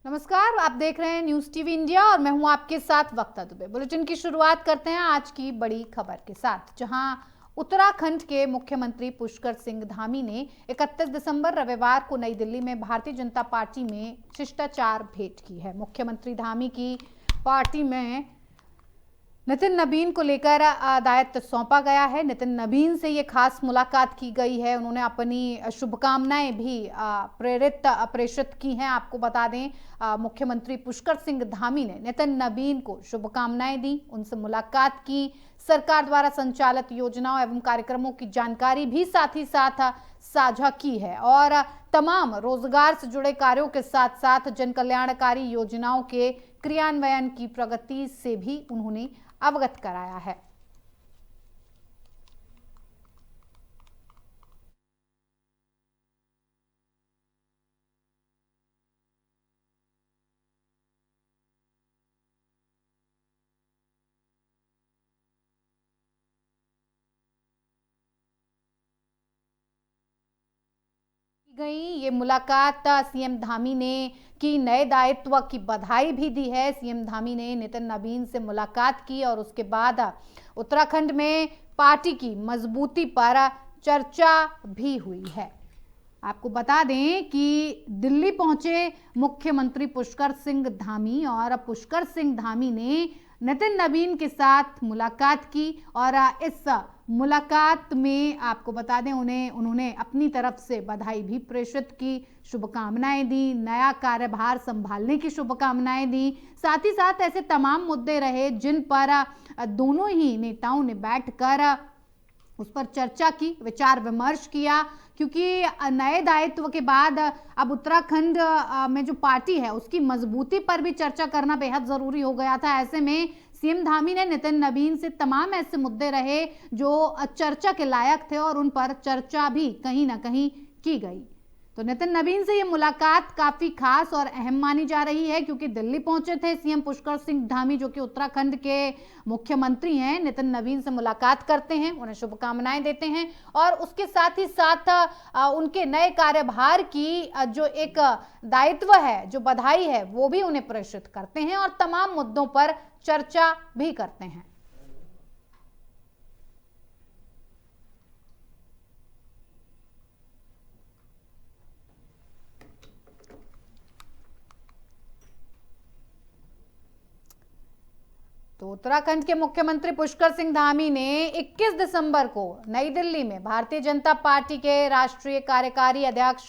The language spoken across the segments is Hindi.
नमस्कार, आप देख रहे हैं न्यूज टीवी इंडिया और मैं हूं आपके साथ वक्ता दुबे। बुलेटिन की शुरुआत करते हैं आज की बड़ी खबर के साथ, जहां उत्तराखंड के मुख्यमंत्री पुष्कर सिंह धामी ने 31 दिसंबर रविवार को नई दिल्ली में भारतीय जनता पार्टी में शिष्टाचार भेंट की है। मुख्यमंत्री धामी की पार्टी में नितिन नबीन को लेकर दायित्व सौंपा गया है। नितिन नबीन से ये खास मुलाकात की गई है। उन्होंने अपनी शुभकामनाएं भी प्रेषित की हैं। आपको बता दें, मुख्यमंत्री पुष्कर सिंह धामी ने नितिन नबीन को शुभकामनाएं दी, उनसे मुलाकात की, सरकार द्वारा संचालित योजनाओं एवं कार्यक्रमों की जानकारी भी साथ ही साथ साझा की है और तमाम रोजगार से जुड़े कार्यों के साथ साथ जन कल्याणकारी योजनाओं के क्रियान्वयन की प्रगति से भी उन्होंने अवगत कराया है। गई ये मुलाकात सीएम धामी ने की नए दायित्व की बधाई भी दी है। सीएम धामी ने नितिन नबीन से मुलाकात की और उसके बाद उत्तराखंड में पार्टी की मजबूती पर चर्चा भी हुई है। आपको बता दें कि दिल्ली पहुंचे मुख्यमंत्री पुष्कर सिंह धामी और पुष्कर सिंह धामी ने नितिन नबीन के साथ मुलाकात की और इस मुलाकात में आपको बता दें उन्होंने अपनी तरफ से बधाई भी प्रेषित की, शुभकामनाएं दी, नया कार्यभार संभालने की शुभकामनाएं दी। साथ ही साथ ऐसे तमाम मुद्दे रहे जिन पर दोनों ही नेताओं ने बैठकर उस पर चर्चा की, विचार विमर्श किया, क्योंकि नए दायित्व के बाद अब उत्तराखंड में जो पार्टी है उसकी मजबूती पर भी चर्चा करना बेहद जरूरी हो गया था। ऐसे में सीएम धामी ने नितिन नबीन से तमाम ऐसे मुद्दे रहे जो चर्चा के लायक थे और उन पर चर्चा भी कहीं ना कहीं की गई। तो नितिन नबीन से ये मुलाकात काफी खास और अहम मानी जा रही है, क्योंकि दिल्ली पहुंचे थे सीएम पुष्कर सिंह धामी जो कि उत्तराखंड के मुख्यमंत्री हैं। नितिन नबीन से मुलाकात करते हैं, उन्हें शुभकामनाएं देते हैं और उसके साथ ही साथ उनके नए कार्यभार की जो एक दायित्व है, जो बधाई है, वो भी उन्हें प्रेषित करते हैं और तमाम मुद्दों पर चर्चा भी करते हैं। तो उत्तराखंड के मुख्यमंत्री पुष्कर सिंह धामी ने 21 दिसंबर को नई दिल्ली में भारतीय जनता पार्टी के राष्ट्रीय कार्यकारी अध्यक्ष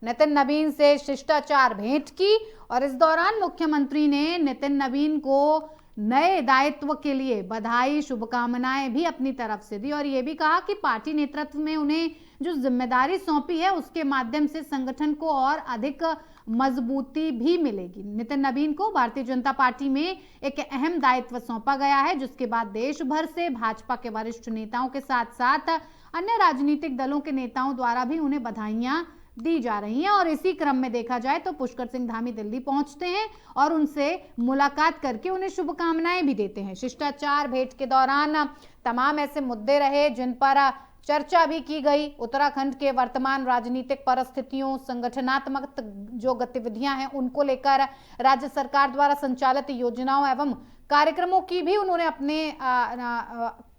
नितिन नबीन से शिष्टाचार भेंट की और इस दौरान मुख्यमंत्री ने नितिन नबीन को नए दायित्व के लिए बधाई, शुभकामनाएं भी अपनी तरफ से दी और यह भी कहा कि पार्टी नेतृत्व में उन्हें जो जिम्मेदारी सौंपी है उसके माध्यम से संगठन को और अधिक मजबूती भी मिलेगी। नितिन नबीन को भारतीय जनता पार्टी में एक अहम दायित्व सौंपा गया है, जिसके बाद देश भर से भाजपा के वरिष्ठ नेताओं के साथ साथ अन्य राजनीतिक दलों के नेताओं द्वारा भी उन्हें बधाइयां दी जा रही हैं। और इसी क्रम में देखा जाए तो पुष्कर सिंह धामी दिल्ली पहुंचते हैं और उनसे मुलाकात करके उन्हें शुभकामनाएं भी देते हैं। शिष्टाचार भेंट के दौरान तमाम ऐसे मुद्दे रहे जिन पर चर्चा भी की गई। उत्तराखंड के वर्तमान राजनीतिक परिस्थितियों, संगठनात्मक जो गतिविधियां हैं उनको लेकर राज्य सरकार द्वारा संचालित योजनाओं एवं कार्यक्रमों की भी उन्होंने अपने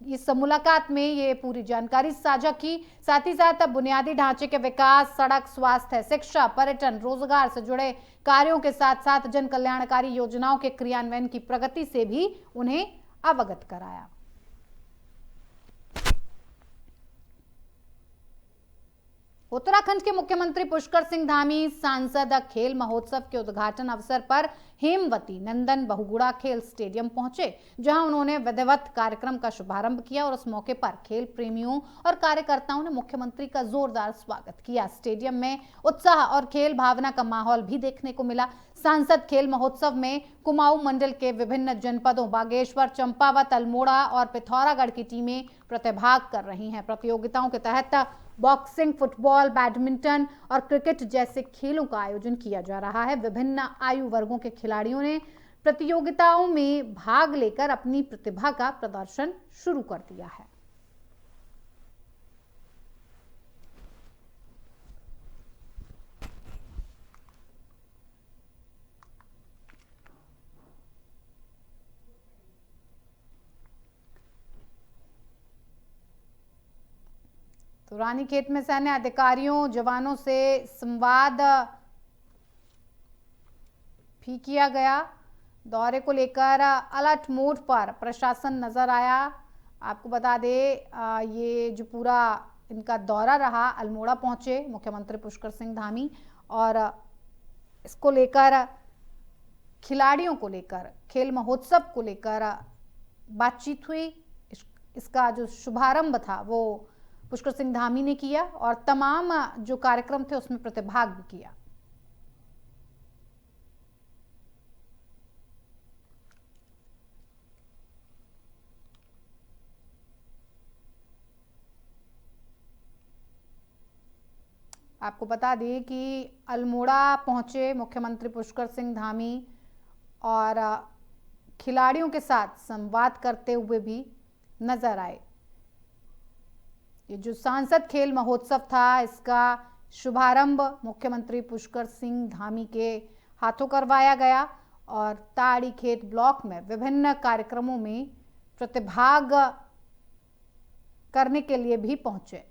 इस मुलाकात में ये पूरी जानकारी साझा की। साथ ही साथ बुनियादी ढांचे के विकास, सड़क, स्वास्थ्य, शिक्षा, पर्यटन, रोजगार से जुड़े कार्यों के साथ साथ जन कल्याणकारी योजनाओं के क्रियान्वयन की प्रगति से भी उन्हें अवगत कराया। उत्तराखंड के मुख्यमंत्री पुष्कर सिंह धामी सांसद खेल महोत्सव के उद्घाटन अवसर पर हेमवती नंदन बहुगुणा खेल स्टेडियम पहुंचे, जहां उन्होंने विधिवत कार्यक्रम का शुभारंभ किया और उस मौके पर खेल प्रेमियों और कार्यकर्ताओं ने मुख्यमंत्री का जोरदार स्वागत किया। स्टेडियम में उत्साह और खेल भावना का माहौल भी देखने को मिला। सांसद खेल महोत्सव में कुमाऊं मंडल के विभिन्न जनपदों बागेश्वर, चंपावत, अल्मोड़ा और पिथौरागढ़ की टीमें प्रतिभाग कर रही हैं। प्रतियोगिताओं के तहत बॉक्सिंग, फुटबॉल, बैडमिंटन और क्रिकेट जैसे खेलों का आयोजन किया जा रहा है। विभिन्न आयु वर्गों के खिलाड़ियों ने प्रतियोगिताओं में भाग लेकर अपनी प्रतिभा का प्रदर्शन शुरू कर दिया है। तो रानीखेत में सैन्य अधिकारियों जवानों से संवाद भी किया गया। दौरे को लेकर अलर्ट मोड पर प्रशासन नजर आया। आपको बता दें ये जो पूरा इनका दौरा रहा, अल्मोड़ा पहुंचे मुख्यमंत्री पुष्कर सिंह धामी और इसको लेकर खिलाड़ियों को लेकर खेल महोत्सव को लेकर बातचीत हुई। इसका जो शुभारंभ था वो पुष्कर सिंह धामी ने किया और तमाम जो कार्यक्रम थे उसमें प्रतिभाग भी किया। आपको बता दें कि अल्मोड़ा पहुंचे मुख्यमंत्री पुष्कर सिंह धामी और खिलाड़ियों के साथ संवाद करते हुए भी नजर आए। ये जो सांसद खेल महोत्सव था इसका शुभारंभ मुख्यमंत्री पुष्कर सिंह धामी के हाथों करवाया गया और ताड़ीखेत ब्लॉक में विभिन्न कार्यक्रमों में प्रतिभाग करने के लिए भी पहुंचे।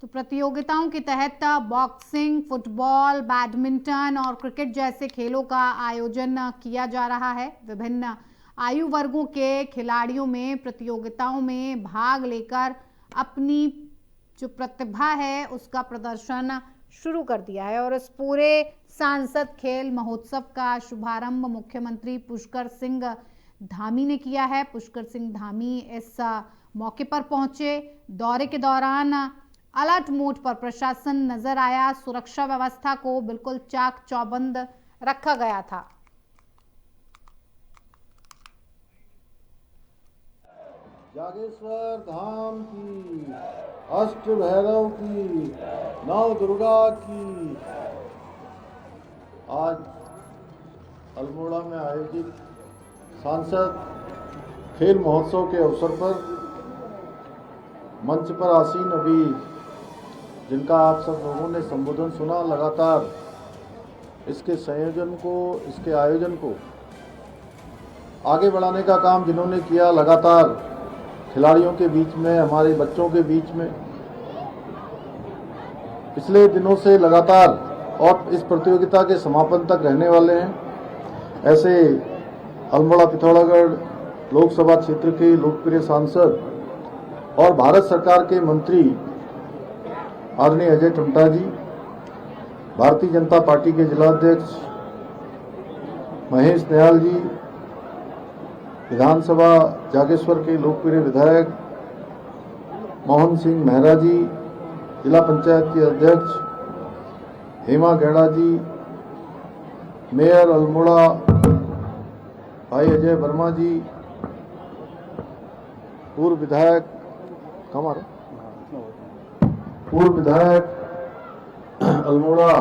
तो प्रतियोगिताओं के तहत बॉक्सिंग, फुटबॉल, बैडमिंटन और क्रिकेट जैसे खेलों का आयोजन किया जा रहा है। विभिन्न आयु वर्गों के खिलाड़ियों में प्रतियोगिताओं में भाग लेकर अपनी जो प्रतिभा है उसका प्रदर्शन शुरू कर दिया है और इस पूरे सांसद खेल महोत्सव का शुभारंभ मुख्यमंत्री पुष्कर सिंह धामी ने किया है। पुष्कर सिंह धामी इस मौके पर पहुंचे। दौरे के दौरान अलर्ट मोड पर प्रशासन नजर आया। सुरक्षा व्यवस्था को बिल्कुल चाक चौबंद रखा गया था। जागेश्वर धाम की, अष्ट भैरव की, नव दुर्गा की आज अल्मोड़ा में आयोजित सांसद खेल महोत्सव के अवसर पर मंच पर आसीन अभी जिनका आप सब लोगों ने संबोधन सुना, लगातार इसके संयोजन को, इसके आयोजन को आगे बढ़ाने का काम जिन्होंने किया, लगातार खिलाड़ियों के बीच में, हमारे बच्चों के बीच में पिछले दिनों से लगातार और इस प्रतियोगिता के समापन तक रहने वाले हैं। ऐसे अल्मोड़ा पिथौरागढ़ लोकसभा क्षेत्र के लोकप्रिय सांसद और भारत सरकार के मंत्री आदरणीय अजय टम्टा जी, भारतीय जनता पार्टी के जिलाध्यक्ष महेश दयाल जी, विधानसभा जागेश्वर के लोकप्रिय विधायक मोहन सिंह मेहरा जी, जिला पंचायत के अध्यक्ष हेमा गैड़ा जी, मेयर अल्मोड़ा भाई अजय वर्मा जी, पूर्व विधायक अल्मोड़ा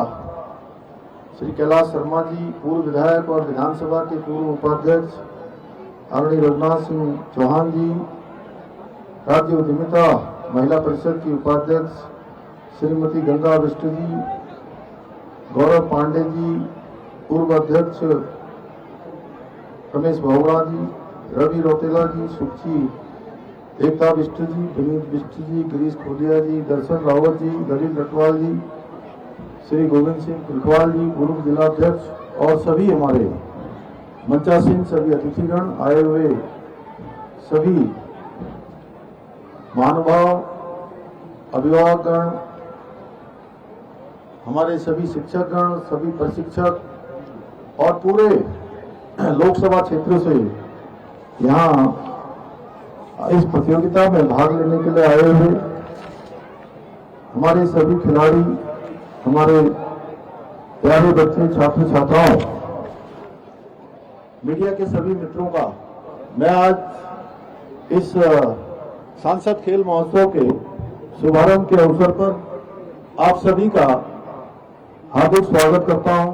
श्री कैलाश शर्मा जी, पूर्व विधायक और विधानसभा के पूर्व उपाध्यक्ष आदरणीय रघुनाथ सिंह चौहान जी, राज्य उद्यमिता महिला परिषद की उपाध्यक्ष श्रीमती गंगा बिष्ट जी, गौरव पांडे जी, पूर्व अध्यक्ष रमेश भोगड़ा जी, रवि रौतेला जी, सुखी एकता बिष्ट जी, विनीत बिष्ट जी, गिरीश खोलिया जी, दर्शन रावत जी, ललित रटवाल जी, श्री गोविंद सिंह कुलवाल जी, पूर्व जिलाध्यक्ष और सभी हमारे मंचासीन सभी अतिथिगण, आए हुए सभी महानुभाव, अभिभावकगण, हमारे सभी शिक्षकगण, सभी प्रशिक्षक और पूरे लोकसभा क्षेत्र से यहाँ इस प्रतियोगिता में भाग लेने के लिए आए हुए हमारे सभी खिलाड़ी, हमारे प्यारे बच्चे, छात्र छात्राओं, मीडिया के सभी मित्रों का मैं आज इस सांसद खेल महोत्सव के शुभारंभ के अवसर पर आप सभी का हार्दिक स्वागत करता हूं,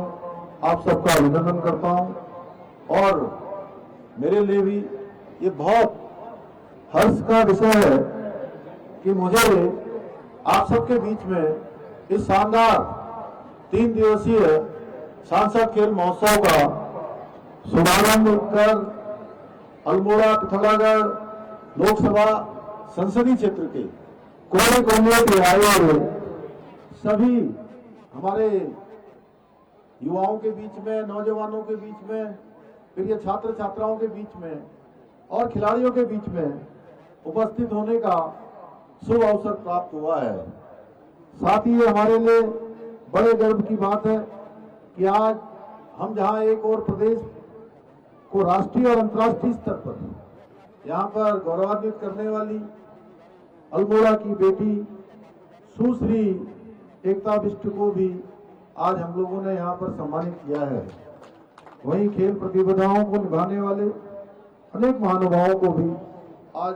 आप सबका अभिनंदन करता हूं और मेरे लिए भी ये बहुत हर्ष का विषय है कि मुझे आप सबके बीच में इस शानदार 3 दिवसीय सांसद खेल महोत्सव का शुभारंभ कर अल्मोड़ा पिथौरागढ़ लोकसभा संसदीय क्षेत्र के कोने कोने के आए हुए सभी हमारे युवाओं के बीच में, नौजवानों के बीच में, प्रिय छात्र छात्राओं के बीच में और खिलाड़ियों के बीच में उपस्थित होने का शुभ अवसर प्राप्त हुआ है। साथ ही हमारे लिए बड़े गर्व की बात है कि आज हम जहां एक और प्रदेश को राष्ट्रीय और अंतर्राष्ट्रीय स्तर पर यहां पर गौरवान्वित करने वाली अल्मोड़ा की बेटी सुश्री एकता बिष्ट को भी आज हम लोगों ने यहाँ पर सम्मानित किया है। वहीं खेल प्रतियोगिताओं को निभाने वाले अनेक महानुभावों को भी आज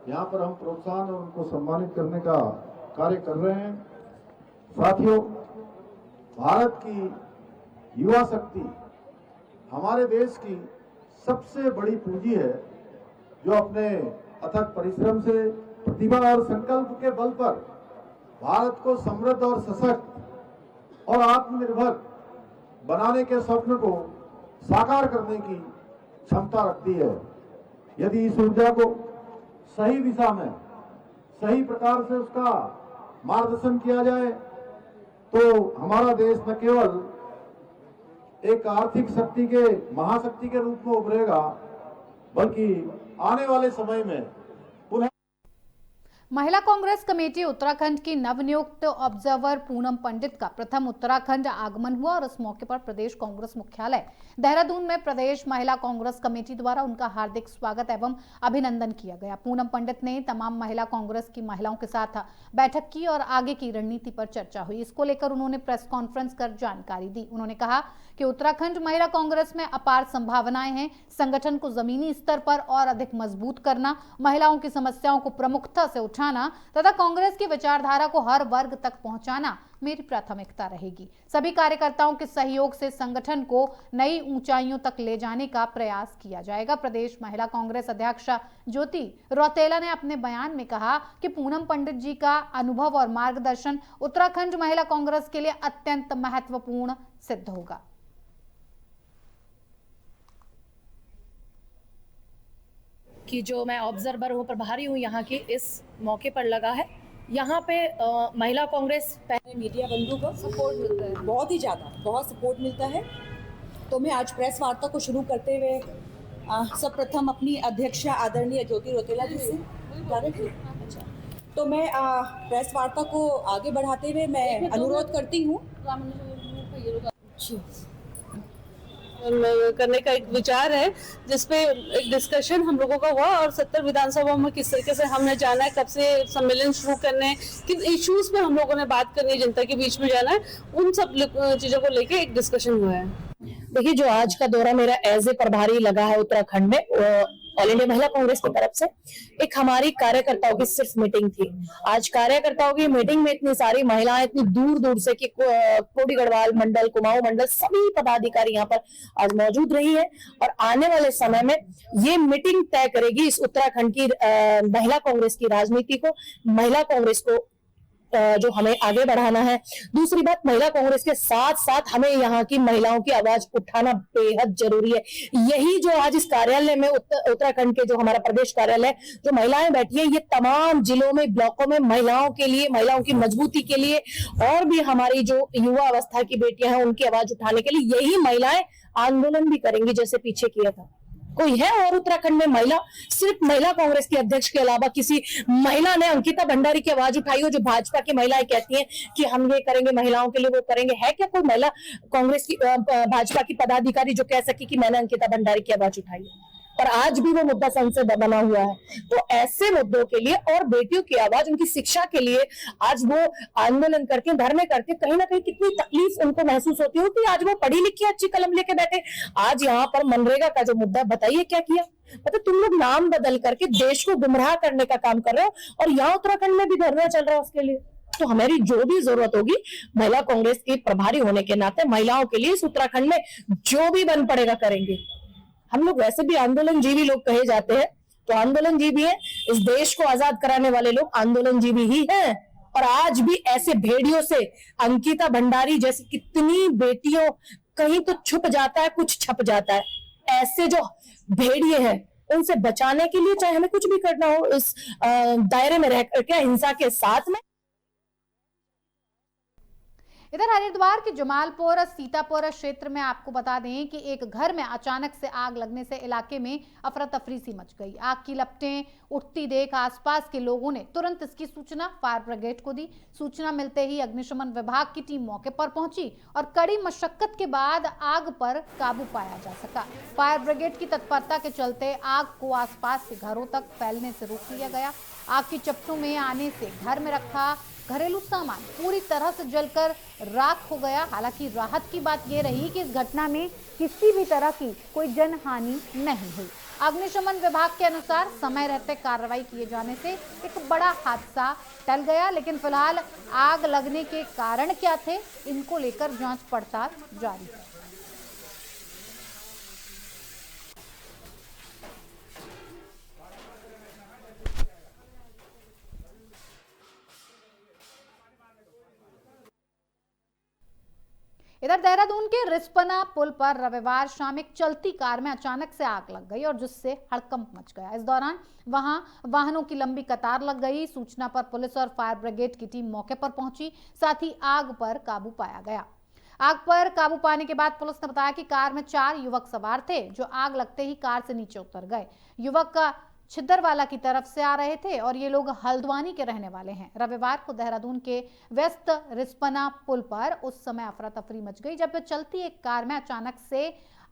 यहाँ पर हम प्रोत्साहन और उनको सम्मानित करने का कार्य कर रहे हैं। साथियों, भारत की युवा शक्ति हमारे देश की सबसे बड़ी पूंजी है, जो अपने अथक परिश्रम से, प्रतिभा और संकल्प के बल पर भारत को समृद्ध और सशक्त और आत्मनिर्भर बनाने के स्वप्न को साकार करने की क्षमता रखती है। यदि इस ऊर्जा को सही दिशा में, सही प्रकार से उसका मार्गदर्शन किया जाए तो हमारा देश न केवल एक आर्थिक शक्ति के महाशक्ति के रूप में उभरेगा, बल्कि आने वाले समय में पुनः महिला कांग्रेस कमेटी उत्तराखंड की नवनियुक्त ऑब्जर्वर पूनम पंडित का प्रथम उत्तराखंड आगमन हुआ और इस मौके पर प्रदेश कांग्रेस मुख्यालय देहरादून में प्रदेश महिला कांग्रेस कमेटी द्वारा उनका हार्दिक स्वागत एवं अभिनंदन किया गया। पूनम पंडित ने तमाम महिला कांग्रेस की महिलाओं के साथ बैठक की और आगे की रणनीति पर चर्चा हुई। इसको लेकर उन्होंने प्रेस कॉन्फ्रेंस कर जानकारी दी। उन्होंने कहा कि उत्तराखंड महिला कांग्रेस में अपार संभावनाएं हैं। संगठन को जमीनी स्तर पर और अधिक मजबूत करना, महिलाओं की समस्याओं को प्रमुखता से उठाना तथा कांग्रेस की विचारधारा को हर वर्ग तक पहुंचाना मेरी प्राथमिकता रहेगी। सभी कार्यकर्ताओं के सहयोग से संगठन को नई ऊंचाइयों तक ले जाने का प्रयास किया जाएगा। प्रदेश महिला कांग्रेस अध्यक्ष ज्योति रौतेला ने अपने बयान में कहा कि पूनम पंडित जी का अनुभव और मार्गदर्शन उत्तराखंड महिला कांग्रेस के लिए अत्यंत महत्वपूर्ण सिद्ध होगा। कि जो मैं ऑब्जर्वर हूँ, प्रभारी हूँ यहाँ की, इस मौके पर लगा है। यहाँ पे महिला कांग्रेस मीडिया बंधु को सपोर्ट मिलता है, बहुत ही ज़्यादा, बहुत सपोर्ट मिलता है। तो मैं आज प्रेस वार्ता को शुरू करते हुए सर्वप्रथम अपनी अध्यक्षा आदरणीय ज्योति रौतेला जी से अच्छा, तो मैं प्रेस वार्ता को आगे बढ़ाते हुए मैं अनुरोध करती हूँ करने का एक विचार है, जिसपे एक डिस्कशन हम लोगों का हुआ और 70 विधानसभा में किस तरीके से हमने जाना है, कब से सम्मेलन शुरू करने हैं, किन इश्यूज पे हम लोगों ने बात करनी है, जनता के बीच में जाना है, उन सब चीजों को लेके एक डिस्कशन हुआ है। देखिए, जो आज का दौरा मेरा एज ए प्रभारी लगा है उत्तराखंड में ऑल इंडिया महिला कांग्रेस की तरफ से, एक हमारी कार्यकर्ताओं की सिर्फ मीटिंग थी। आज कार्यकर्ताओं की मीटिंग में इतनी सारी महिलाएं, इतनी दूर दूर से कि कोडी गढ़वाल मंडल, कुमाऊं मंडल, सभी पदाधिकारी यहाँ पर आज मौजूद रही है और आने वाले समय में ये मीटिंग तय करेगी इस उत्तराखंड की महिला कांग्रेस की राजनीति को, महिला कांग्रेस को जो हमें आगे बढ़ाना है। दूसरी बात, महिला कांग्रेस के साथ साथ हमें यहाँ की महिलाओं की आवाज उठाना बेहद जरूरी है। यही जो आज इस कार्यालय में उत्तराखंड के जो हमारा प्रदेश कार्यालय, जो महिलाएं बैठी है, ये तमाम जिलों में, ब्लॉकों में महिलाओं के लिए, महिलाओं की मजबूती के लिए और भी हमारी जो युवा अवस्था की बेटियां हैं उनकी आवाज उठाने के लिए यही महिलाएं आंदोलन भी करेंगी, जैसे पीछे किया था। कोई है और उत्तराखंड में महिला, सिर्फ महिला कांग्रेस की अध्यक्ष के अलावा किसी महिला ने अंकिता भंडारी की आवाज उठाई हो, जो भाजपा की महिलाएं कहती हैं कि हम ये करेंगे, महिलाओं के लिए वो करेंगे? है क्या कोई महिला कांग्रेस की, भाजपा की पदाधिकारी जो कह सके कि मैंने अंकिता भंडारी की आवाज उठाई है? और आज भी वो मुद्दा संसद बना हुआ है। तो ऐसे मुद्दों के लिए और बेटियों की आवाज, उनकी शिक्षा के लिए आज वो आंदोलन करके, धरने करके, कहीं ना कहीं कितनी तकलीफ उनको महसूस होती हो कि आज वो पढ़ी लिखी अच्छी कलम लेके बैठे। आज यहाँ पर मनरेगा का जो मुद्दा, बताइए क्या किया? मतलब तुम लोग नाम बदल करके देश को गुमराह करने का काम कर रहे हो और यहाँ उत्तराखंड में भी धरना चल रहा है उसके लिए। तो हमारी जो भी जरूरत होगी, महिला कांग्रेस की प्रभारी होने के नाते महिलाओं के लिए इस उत्तराखंड में जो भी बन पड़ेगा करेंगे। हम लोग वैसे भी आंदोलन जीवी लोग कहे जाते हैं, तो आंदोलनजीवी है, इस देश को आजाद कराने वाले लोग आंदोलनजीवी ही हैं। और आज भी ऐसे भेड़ियों से, अंकिता भंडारी जैसी कितनी बेटियों, कहीं तो छुप जाता है, कुछ छप जाता है, ऐसे जो भेड़िए हैं उनसे बचाने के लिए चाहे हमें कुछ भी करना हो, इस दायरे में रह करके हिंसा के साथ में। इधर हरिद्वार के जमालपुर सीतापुर क्षेत्र में आपको बता दें कि एक घर में अचानक से आग लगने से इलाके में अफरा तफरी सी मच गई। आग की लपटें उठती देख आसपास के लोगों ने तुरंत इसकी सूचना फायर ब्रिगेड को दी। सूचना मिलते ही अग्निशमन विभाग की टीम मौके पर पहुंची और कड़ी मशक्कत के बाद आग पर काबू पाया जा सका। फायर ब्रिगेड की तत्परता के चलते आग को आसपास के घरों तक फैलने से रोक लिया गया। आग की चपेटों में आने से घर में रखा घरेलू सामान पूरी तरह से जलकर राख हो गया। हालांकि राहत की बात यह रही कि इस घटना में किसी भी तरह की कोई जनहानि नहीं हुई। अग्निशमन विभाग के अनुसार समय रहते कार्रवाई किए जाने से एक बड़ा हादसा टल गया, लेकिन फिलहाल आग लगने के कारण क्या थे, इनको लेकर जांच पड़ताल जारी है। इधर देहरादून के रिस्पना पुल पर रविवार शाम एक चलती कार में अचानक से आग लग गई और जिससे हड़कंप मच गया। इस दौरान वहां वाहनों की लंबी कतार लग गई। सूचना पर पुलिस और फायर ब्रिगेड की टीम मौके पर पहुंची, साथ ही आग पर काबू पाया गया। आग पर काबू पाने के बाद पुलिस ने बताया कि कार में 4 युवक सवार थे जो आग लगते ही कार से नीचे उतर गए। युवक का छिद्दरवाला की तरफ से आ रहे थे और ये लोग हल्द्वानी के रहने वाले हैं। रविवार को देहरादून के व्यस्त रिस्पना पुल पर उस समय अफरा तफरी मच गई जब चलती एक कार में अचानक से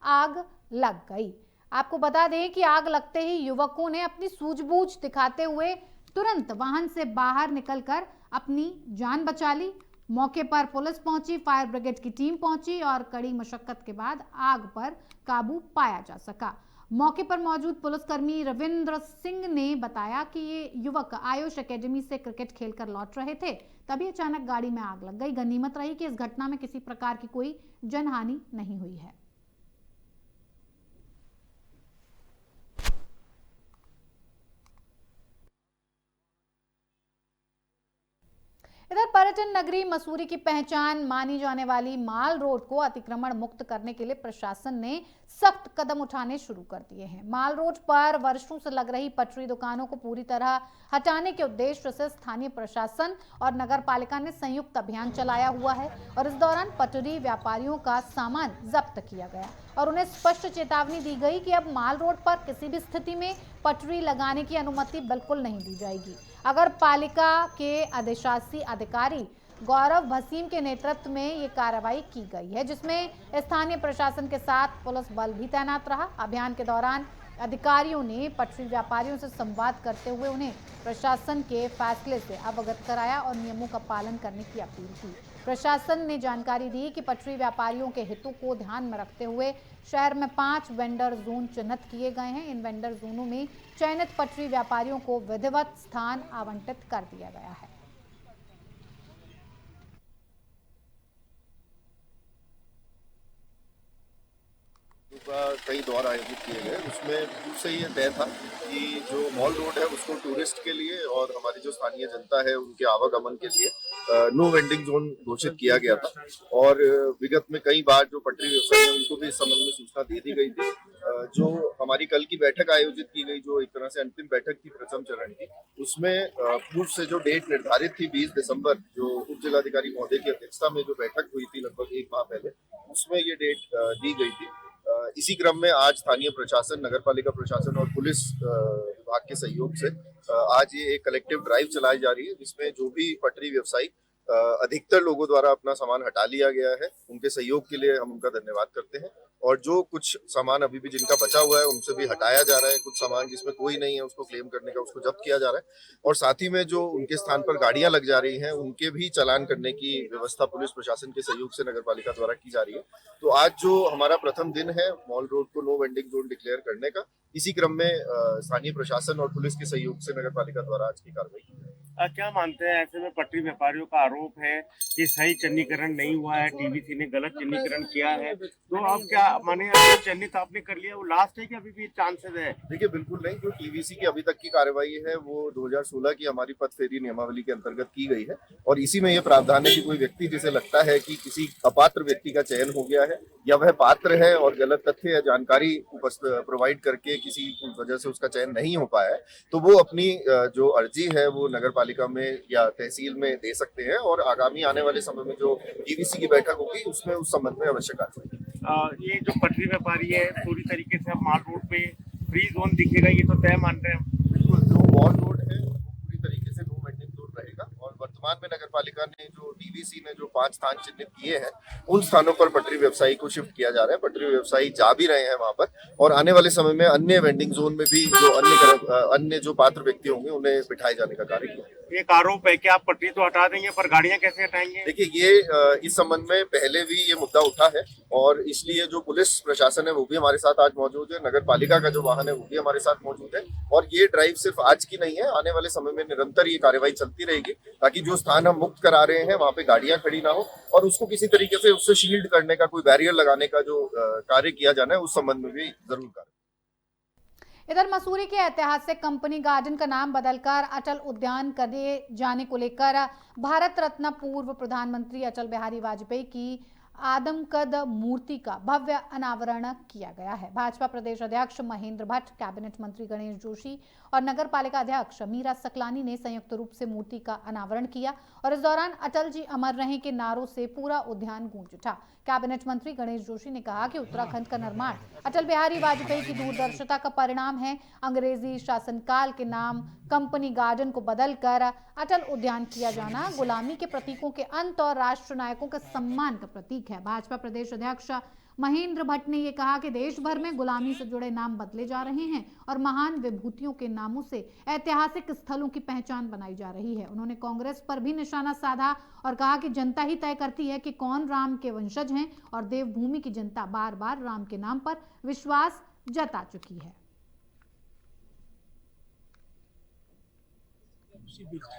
आग लग गई। आपको बता दें कि आग लगते ही युवकों ने अपनी सूझबूझ दिखाते हुए तुरंत वाहन से बाहर निकलकर अपनी जान बचा ली। मौके पर पुलिस पहुंची, फायर ब्रिगेड की टीम पहुंची और कड़ी मशक्कत के बाद आग पर काबू पाया जा सका। मौके पर मौजूद पुलिसकर्मी रविंद्र सिंह ने बताया कि ये युवक आयुष एकेडमी से क्रिकेट खेलकर लौट रहे थे, तभी अचानक गाड़ी में आग लग गई। गनीमत रही कि इस घटना में किसी प्रकार की कोई जनहानि नहीं हुई है। इधर पर्यटन नगरी मसूरी की पहचान मानी जाने वाली माल रोड को अतिक्रमण मुक्त करने के लिए प्रशासन ने सख्त कदम उठाने शुरू कर दिए हैं। माल रोड पर वर्षों से लग रही पटरी दुकानों को पूरी तरह हटाने के उद्देश्य से स्थानीय प्रशासन और नगर पालिका ने संयुक्त अभियान चलाया हुआ है और इस दौरान पटरी व्यापारियों का सामान जब्त किया गया और उन्हें स्पष्ट चेतावनी दी गई कि अब माल रोड पर किसी भी स्थिति में पटरी लगाने की अनुमति बिल्कुल नहीं दी जाएगी। अगर पालिका के अधिशासी अधिकारी गौरव भसीम के नेतृत्व में ये कार्रवाई की गई है, जिसमें स्थानीय प्रशासन के साथ पुलिस बल भी तैनात रहा। अभियान के दौरान अधिकारियों ने पटरी व्यापारियों से संवाद करते हुए उन्हें प्रशासन के फैसले से अवगत कराया और नियमों का पालन करने की अपील की। प्रशासन ने जानकारी दी कि पटरी व्यापारियों के हितों को ध्यान में रखते हुए शहर में 5 वेंडर जोन चिन्हित किए गए हैं। इन वेंडर जोनों में चयनित पटरी व्यापारियों को विधिवत स्थान आवंटित कर दिया गया है। कई दौर आयोजित किए गए, उसमें शुरू से ये तय था कि जो मॉल रोड है उसको टूरिस्ट के लिए और हमारी जो स्थानीय जनता है उनके आवागमन के लिए नो वेंडिंग जोन घोषित किया गया था। और विगत में कई बार जो पटरी व्यवसायी हैं उनको भी इस संबंध में सूचना दे दी गई थी। जो हमारी कल की बैठक आयोजित की गई, जो एक तरह से अंतिम बैठक थी प्रथम चरण की, उसमें पूर्व से जो डेट निर्धारित थी 20 दिसंबर, जो उप जिलाधिकारी महोदय की अध्यक्षता में जो बैठक हुई थी लगभग 1 माह पहले, उसमें ये डेट दी गई थी। इसी क्रम में आज स्थानीय प्रशासन, नगर पालिका प्रशासन और पुलिस विभाग के सहयोग से आज ये एक कलेक्टिव ड्राइव चलाई जा रही है, जिसमें जो भी पटरी व्यवसायी अधिकतर लोगों द्वारा अपना सामान हटा लिया गया है, उनके सहयोग के लिए हम उनका धन्यवाद करते हैं। और जो कुछ सामान अभी भी जिनका बचा हुआ है उनसे भी हटाया जा रहा है। कुछ सामान जिसमें कोई नहीं है उसको क्लेम करने का, उसको जब्त किया जा रहा है। और साथ ही में जो उनके स्थान पर गाड़ियां लग जा रही हैं उनके भी चालान करने की व्यवस्था पुलिस प्रशासन के सहयोग से नगर पालिका द्वारा की जा रही है। तो आज जो हमारा प्रथम दिन है मॉल रोड को नो वेंडिंग जोन डिक्लेयर करने का, इसी क्रम में स्थानीय प्रशासन और पुलिस के सहयोग से नगर पालिका द्वारा आज की कार्रवाई की है। क्या मानते हैं, ऐसे में पटरी व्यापारियों का आरोप है कि सही चिन्हीकरण नहीं हुआ है, टीवीसी ने गलत चिन्हीकरण किया है, तो अब क्या माने चिन्हित आपने कर लिया, वो लास्ट है कि अभी भी चांसेस है? देखिए बिल्कुल नहीं, जो टीवीसी की अभी तक की कार्रवाई है वो 2016 की हमारी पथ फेरी नियमावली के अंतर्गत की गई है और इसी में यह प्रावधान है कि कोई व्यक्ति जिसे लगता है कि किसी अपात्र व्यक्ति का चयन हो गया है या वह पात्र है और गलत तथ्य या जानकारी प्रोवाइड करके किसी वजह से उसका चयन नहीं हो पाया है, तो वो अपनी जो अर्जी है वो नगर पालिका में या तहसील में दे सकते हैं और आगामी आने वाले समय में जो टीवीसी की बैठक होगी उसमें उस संबंध में आवश्यक कार्रवाई। ये जो पटरी व्यापारी है पूरी तरीके से अब माल रोड पे फ्री जोन दिखेगा, ये तो तय मान रहे हैं? बिल्कुल, जो मॉल रोड है वो पूरी तरीके से नो वेंडिंग जोन रहेगा और वर्तमान में नगर पालिका ने जो डीवीसी ने जो 5 स्थान चिन्हित किए हैं उन स्थानों पर पटरी व्यवसायी को शिफ्ट किया जा रहा है। पटरी व्यवसायी जा भी रहे हैं वहां पर और आने वाले समय में अन्य वेंडिंग जोन में भी जो अन्य जो पात्र व्यक्ति होंगे उन्हें बिठाए जाने का कार्य किया। एक आरोप है कि आप पटरी तो हटा देंगे पर गाड़ियां कैसे हटाएंगे? देखिए ये इस संबंध में पहले भी ये मुद्दा उठा है और इसलिए जो पुलिस प्रशासन है वो भी हमारे साथ आज मौजूद है, नगर पालिका का जो वाहन है वो भी हमारे साथ मौजूद है और ये ड्राइव सिर्फ आज की नहीं है, आने वाले समय में निरंतर ये कार्रवाई चलती रहेगी ताकि जो स्थान हम मुक्त करा रहे हैं वहाँ पे गाड़ियां खड़ी ना हो और उसको किसी तरीके से उससे शील्ड करने का, कोई बैरियर लगाने का जो कार्य किया जाना है उस संबंध में भी जरूर कार्य। इधर मसूरी के ऐतिहासिक कंपनी गार्डन का नाम बदलकर अटल उद्यान करे जाने को लेकर भारत रत्न पूर्व प्रधानमंत्री अटल बिहारी वाजपेयी की आदमकद मूर्ति का भव्य अनावरण किया गया है। भाजपा प्रदेश अध्यक्ष महेंद्र भट्ट, कैबिनेट मंत्री गणेश जोशी और नगर पालिका अध्यक्ष मीरा सकलानी ने संयुक्त रूप से मूर्ति का अनावरण किया और इस दौरान अटल जी अमर रहें के नारों से पूरा उद्यान गूंज उठा। कैबिनेट मंत्री गणेश जोशी ने कहा कि उत्तराखंड का निर्माण अटल बिहारी वाजपेयी की दूरदर्शिता का परिणाम है। अंग्रेजी शासनकाल के नाम कंपनी गार्डन को बदलकर अटल उद्यान किया जाना गुलामी के प्रतीकों के अंत और राष्ट्र नायकों के सम्मान का प्रतीक है। भाजपा प्रदेश अध्यक्ष महेंद्र भट्ट ने यह कहा कि देश भर में गुलामी से जुड़े नाम बदले जा रहे हैं और महान विभूतियों के नामों से ऐतिहासिक स्थलों की पहचान बनाई जा रही है। उन्होंने कांग्रेस पर भी निशाना साधा और कहा कि जनता ही तय करती है कि कौन राम के वंशज हैं और देवभूमि की जनता बार बार राम के नाम पर विश्वास जता चुकी है।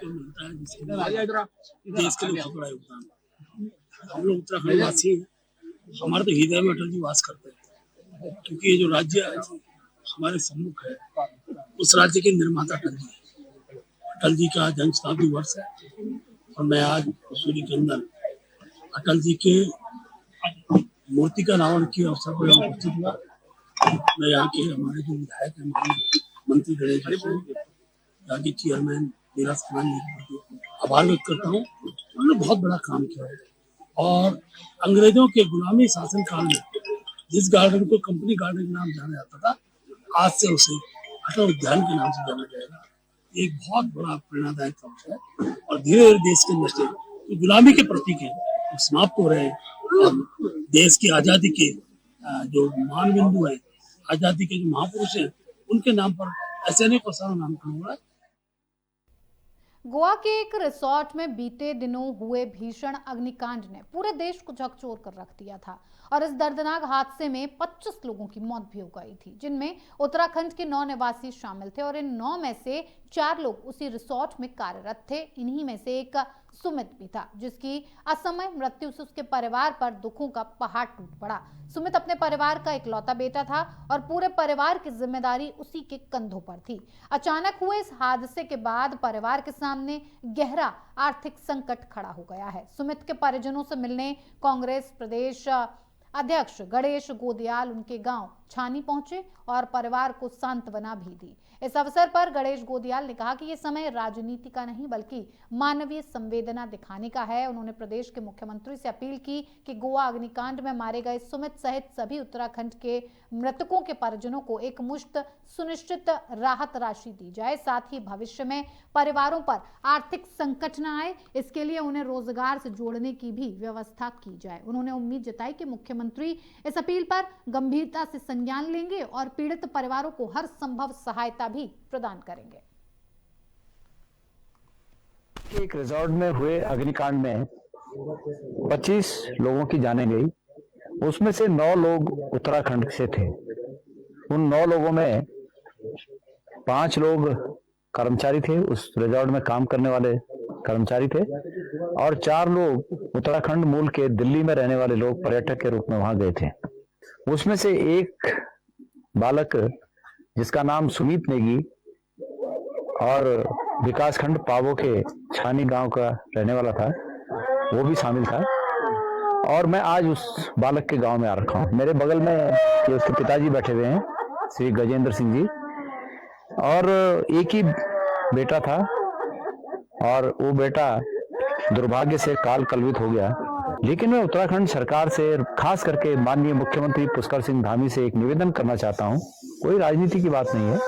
मिलता है देश के लिए बहुत बड़ा योगदान। हम लोग उत्तराखंड वासी हैं, हमारे तो हृदय में अटल जी वास करते हैं क्योंकि ये जो राज्य हमारे सम्मुख है उस राज्य के निर्माता अटल जी है। अटल जी का जन्म शताब्दी वर्ष है और मैं आज मसूरी के अंदर अटल जी के मूर्ति का अनावरण के अवसर पर उपस्थित हुआ। मैं यहाँ के हमारे जो विधायक है मंत्री गणेश जोशी, यहाँ के चेयरमैन मीरा सकलानी, आभार व्यक्त करता हूँ। उन्होंने बहुत बड़ा काम किया है और अंग्रेजों के गुलामी शासन काल में जिस गार्डन को कंपनी गार्डन के नाम जाना जाता था, आज से उसे अटल उद्यान के नाम से जाना जाएगा। एक बहुत बड़ा प्रेरणादायक अंश है और धीरे धीरे देश के अंदर से जो गुलामी के प्रतीक है वो समाप्त हो रहे हैं और देश की आजादी के जो मान बिंदु है, आजादी के जो महापुरुष हैं, उनके नाम पर ऐसे अनेक सारा नामकरण हो रहा है। गोवा के एक रिसोर्ट में बीते दिनों हुए भीषण अग्निकांड ने पूरे देश को झकझोर कर रख दिया था और इस दर्दनाक हादसे में 25 लोगों की मौत भी हो गई थी, जिनमें उत्तराखंड के 9 निवासी शामिल थे और इन 9 में से 4 लोग उसी रिसोर्ट में कार्यरत थे। इन्हीं में से एक सुमित भी था, जिसकी असमय मृत्यु से उसके परिवार पर दुखों का पहाड़ टूट पड़ा। सुमित अपने परिवार का इकलौता बेटा था और पूरे परिवार की जिम्मेदारी उसी के कंधों पर थी। अचानक हुए इस हादसे के बाद परिवार के सामने गहरा आर्थिक संकट खड़ा हो गया है। सुमित के परिजनों से मिलने कांग्रेस प्रदेश अध्यक्ष गणेश गोदियाल उनके गांव छानी पहुंचे और परिवार को सांत्वना भी दी। इस अवसर पर गणेश गोदियाल ने कहा कि ये समय राजनीति का नहीं बल्कि मानवीय संवेदना दिखाने का है। उन्होंने प्रदेश के मुख्यमंत्री से अपील की कि गोवा अग्निकांड में मारे गए सुमित सहित सभी उत्तराखंड के मृतकों के परिजनों को एक मुश्त सुनिश्चित राहत राशि दी जाए, साथ ही भविष्य में परिवारों पर आर्थिक संकट न आए, इसके लिए उन्हें रोजगार से जोड़ने की भी व्यवस्था की जाए। उन्होंने उम्मीद जताई कि मुख्यमंत्री इस अपील पर गंभीरता से संज्ञान लेंगे और पीड़ित परिवारों को हर संभव सहायता भी प्रदान करेंगे। एक रिजॉर्ट में हुए अग्निकांड में 25 लोगों की जानें गई, उसमें से 9 लोग उत्तराखंड से थे। उन 9 लोगों में 5 लोग कर्मचारी थे, उस रिजॉर्ट में काम करने वाले कर्मचारी थे, और 4 लोग उत्तराखंड मूल के दिल्ली में रहने वाले लोग पर्यटक के रूप में वहां गए थे। उसमें से एक बालक जिसका नाम सुमित नेगी और विकासखंड पावो के छानी गांव का रहने वाला था, वो भी शामिल था। और मैं आज उस बालक के गांव में आ रखा हूं। मेरे बगल में ये उसके पिताजी बैठे हुए हैं, श्री गजेंद्र सिंह जी, और एक ही बेटा था और वो बेटा दुर्भाग्य से काल कलवित हो गया। लेकिन मैं उत्तराखंड सरकार से, खास करके माननीय मुख्यमंत्री पुष्कर सिंह धामी से एक निवेदन करना चाहता हूं। कोई राजनीति की बात नहीं है।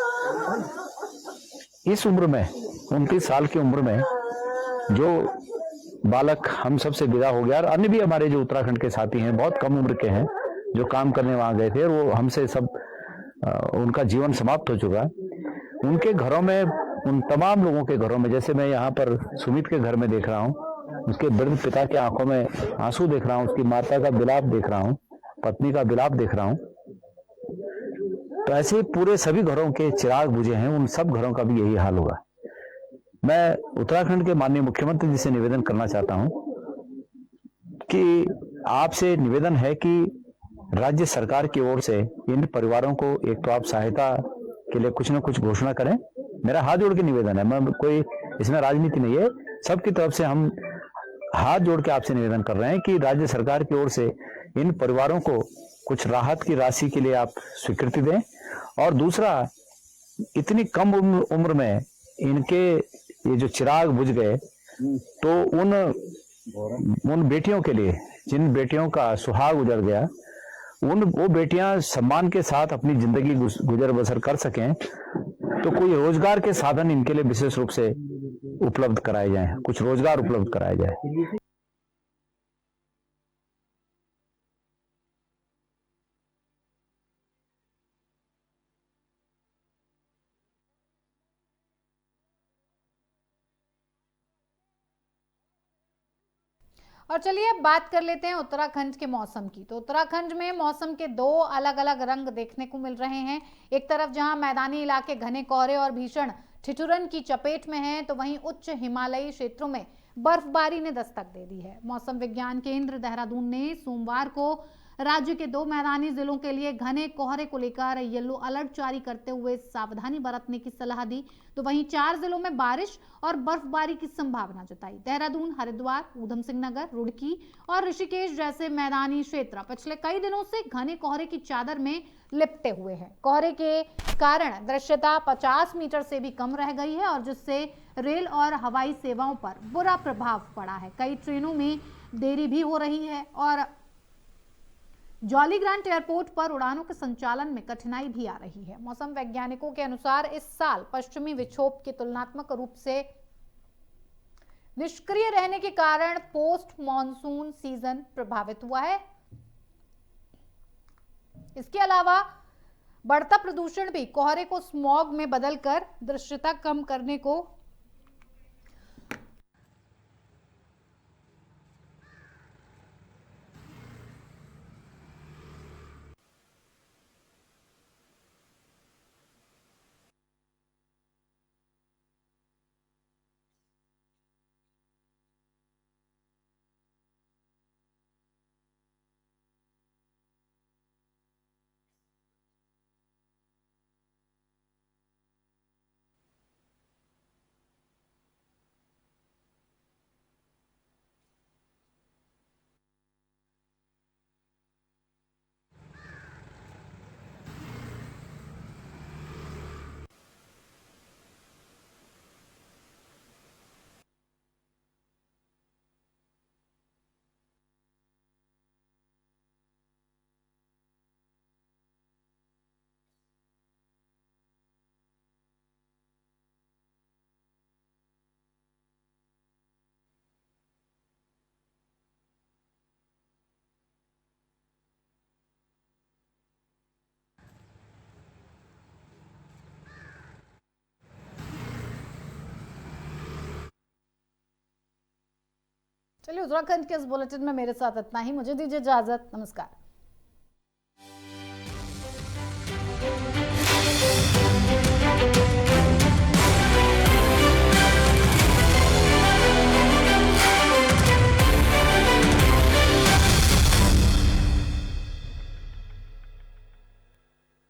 इस उम्र में, 29 साल की उम्र में जो बालक हम सब से विदा हो गया, और अन्य भी हमारे जो उत्तराखंड के साथी हैं, बहुत कम उम्र के हैं, जो काम करने वहां गए थे, और वो हमसे सब उनका जीवन समाप्त हो चुका। उनके घरों में, उन तमाम लोगों के घरों में, जैसे मैं यहाँ पर सुमित के घर में देख रहा हूँ, उसके वृद्ध पिता की आंखों में आंसू देख रहा हूँ, उसकी माता का विलाप देख रहा हूँ, पत्नी का विलाप देख रहा हूँ। तो ऐसे पूरे सभी घरों के चिराग बुझे हैं, उन सब घरों का भी यही हाल होगा। मैं उत्तराखंड के माननीय मुख्यमंत्री जी से निवेदन करना चाहता हूं कि आपसे निवेदन है कि राज्य सरकार की ओर से इन परिवारों को एक तो आप सहायता के लिए कुछ न कुछ घोषणा करें। मेरा हाथ जोड़ के निवेदन है, मैं कोई इसमें राजनीति नहीं है, सबकी तरफ से हम हाथ जोड़ के आपसे निवेदन कर रहे हैं कि राज्य सरकार की ओर से इन परिवारों को कुछ राहत की राशि के लिए आप स्वीकृति दें। और दूसरा, इतनी कम उम्र में इनके ये जो चिराग बुझ गए, तो उन बेटियों के लिए, जिन बेटियों का सुहाग उजड़ गया, वो बेटियां सम्मान के साथ अपनी जिंदगी गुजर बसर कर सकें, तो कोई रोजगार के साधन इनके लिए विशेष रूप से उपलब्ध कराए जाएं, कुछ रोजगार उपलब्ध कराया जाए। और चलिए अब बात कर लेते हैं उत्तराखंड के मौसम की। तो उत्तराखंड में मौसम के 2 अलग अलग रंग देखने को मिल रहे हैं। एक तरफ जहां मैदानी इलाके घने कोहरे और भीषण ठिठुरन की चपेट में हैं, तो वहीं उच्च हिमालयी क्षेत्रों में बर्फबारी ने दस्तक दे दी है। मौसम विज्ञान केंद्र देहरादून ने सोमवार को राज्य के 2 मैदानी जिलों के लिए घने कोहरे को लेकर येलो अलर्ट जारी करते हुए सावधानी बरतने की सलाह दी। तो वहीं 4 जिलों में बारिश और बर्फबारी की संभावना जताई। देहरादून, हरिद्वार, ऊधम सिंह नगर, रुड़की और ऋषिकेश जैसे मैदानी क्षेत्र पिछले कई दिनों से घने कोहरे की चादर में लिपटे हुए हैं। कोहरे के कारण दृश्यता 50 मीटर से भी कम रह गई है, और जिससे रेल और हवाई सेवाओं पर बुरा प्रभाव पड़ा है। कई ट्रेनों में देरी भी हो रही है और जॉलीग्रांट एयरपोर्ट पर उड़ानों के संचालन में कठिनाई भी आ रही है। मौसम वैज्ञानिकों के अनुसार इस साल पश्चिमी विक्षोभ के तुलनात्मक रूप से निष्क्रिय रहने के कारण पोस्ट मॉनसून सीजन प्रभावित हुआ है। इसके अलावा बढ़ता प्रदूषण भी कोहरे को स्मॉग में बदलकर दृश्यता कम करने को चलिए उत्तराखंड के इस बुलेटिन में मेरे साथ इतना ही। मुझे दीजिए इजाजत। नमस्कार।